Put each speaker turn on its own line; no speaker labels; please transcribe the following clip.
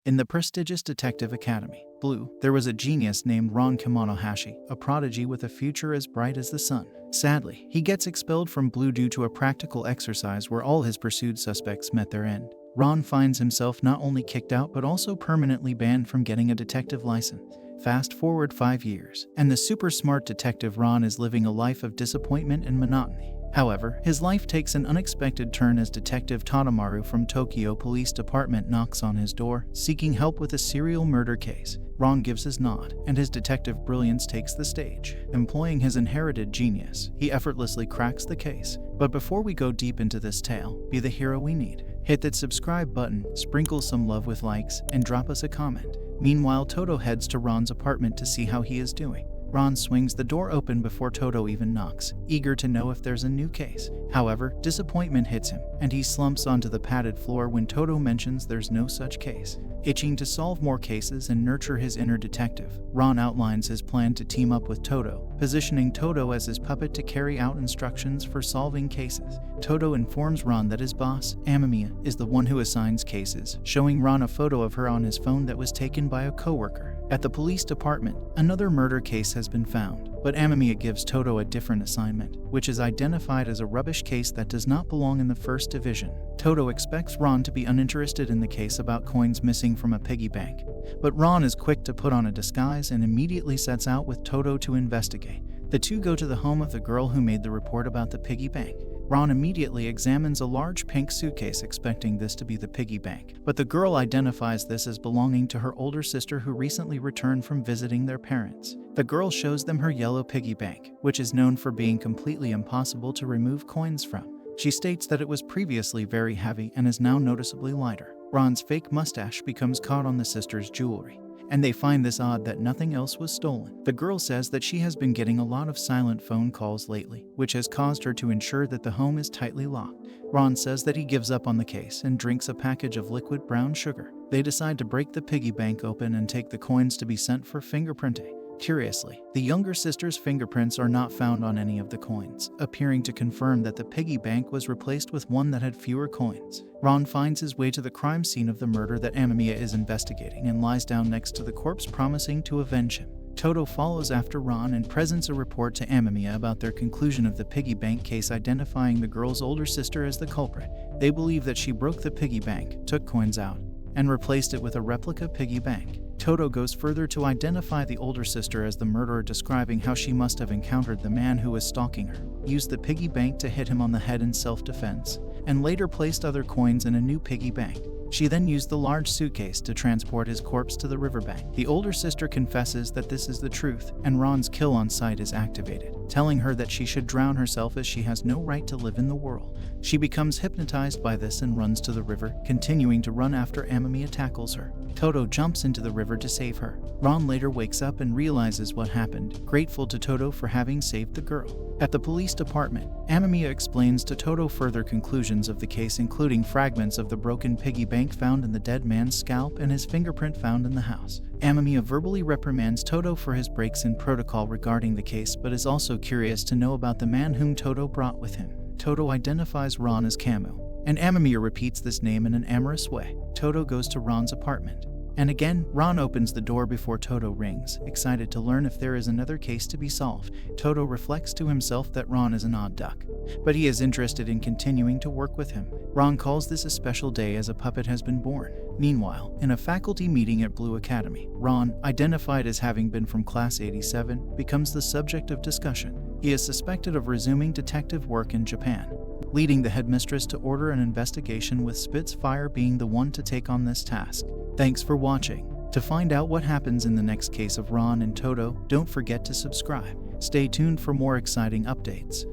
In the prestigious detective academy, Blue, there was a genius named Ron Kamonohashi, a prodigy with a future as bright as the sun. Sadly, he gets expelled from Blue due to a practical exercise where all his pursued suspects met their end. Ron finds himself not only kicked out but also permanently banned from getting a detective license. Fast forward 5 years, and the super smart detective Ron is living a life of disappointment and monotony. However, his life takes an unexpected turn as Detective Totomaru from Tokyo Police Department knocks on his door, seeking help with a serial murder case. Ron gives his nod, and his detective brilliance takes the stage. Employing his inherited genius, he effortlessly cracks the case. But before we go deep into this tale, be the hero we need. Hit that subscribe button, sprinkle some love with likes, and drop us a comment. Meanwhile, Toto heads to Ron's apartment to see how he is doing. Ron swings the door open before Toto even knocks, eager to know if there's a new case. However, disappointment hits him, and he slumps onto the padded floor when Toto mentions there's no such case. Itching to solve more cases and nurture his inner detective, Ron outlines his plan to team up with Toto, positioning Toto as his puppet to carry out instructions for solving cases. Toto informs Ron that his boss, Amamiya, is the one who assigns cases, showing Ron a photo of her on his phone that was taken by a coworker. At the police department, another murder case has been found, but Amamiya gives Toto a different assignment, which is identified as a rubbish case that does not belong in the first division. Toto expects Ron to be uninterested in the case about coins missing from a piggy bank, but Ron is quick to put on a disguise and immediately sets out with Toto to investigate. The two go to the home of the girl who made the report about the piggy bank. Ron immediately examines a large pink suitcase expecting this to be the piggy bank, but the girl identifies this as belonging to her older sister who recently returned from visiting their parents. The girl shows them her yellow piggy bank, which is known for being completely impossible to remove coins from. She states that it was previously very heavy and is now noticeably lighter. Ron's fake mustache becomes caught on the sister's jewelry, and they find this odd that nothing else was stolen. The girl says that she has been getting a lot of silent phone calls lately, which has caused her to ensure that the home is tightly locked. Ron says that he gives up on the case and drinks a package of liquid brown sugar. They decide to break the piggy bank open and take the coins to be sent for fingerprinting. Curiously, the younger sister's fingerprints are not found on any of the coins, appearing to confirm that the piggy bank was replaced with one that had fewer coins. Ron finds his way to the crime scene of the murder that Amamiya is investigating and lies down next to the corpse, promising to avenge him. Toto follows after Ron and presents a report to Amamiya about their conclusion of the piggy bank case, identifying the girl's older sister as the culprit. They believe that she broke the piggy bank, took coins out, and replaced it with a replica piggy bank. Toto goes further to identify the older sister as the murderer, describing how she must have encountered the man who was stalking her, used the piggy bank to hit him on the head in self-defense, and later placed other coins in a new piggy bank. She then used the large suitcase to transport his corpse to the riverbank. The older sister confesses that this is the truth, and Ron's kill on sight is activated, telling her that she should drown herself as she has no right to live in the world. She becomes hypnotized by this and runs to the river, continuing to run after Amamiya tackles her. Toto jumps into the river to save her. Ron later wakes up and realizes what happened, grateful to Toto for having saved the girl. At the police department, Amamiya explains to Toto further conclusions of the case, including fragments of the broken piggy bank found in the dead man's scalp and his fingerprint found in the house. Amamiya verbally reprimands Toto for his breaks in protocol regarding the case, but is also curious to know about the man whom Toto brought with him. Toto identifies Ron as Kamo, and Amamiya repeats this name in an amorous way. Toto goes to Ron's apartment, and again, Ron opens the door before Toto rings, excited to learn if there is another case to be solved. Toto reflects to himself that Ron is an odd duck, but he is interested in continuing to work with him. Ron calls this a special day as a puppet has been born. Meanwhile, in a faculty meeting at Blue Academy, Ron, identified as having been from Class 87, becomes the subject of discussion. He is suspected of resuming detective work in Japan, leading the headmistress to order an investigation, with Spitfire being the one to take on this task. Thanks for watching. To find out what happens in the next case of Ron and Toto, don't forget to subscribe. Stay tuned for more exciting updates.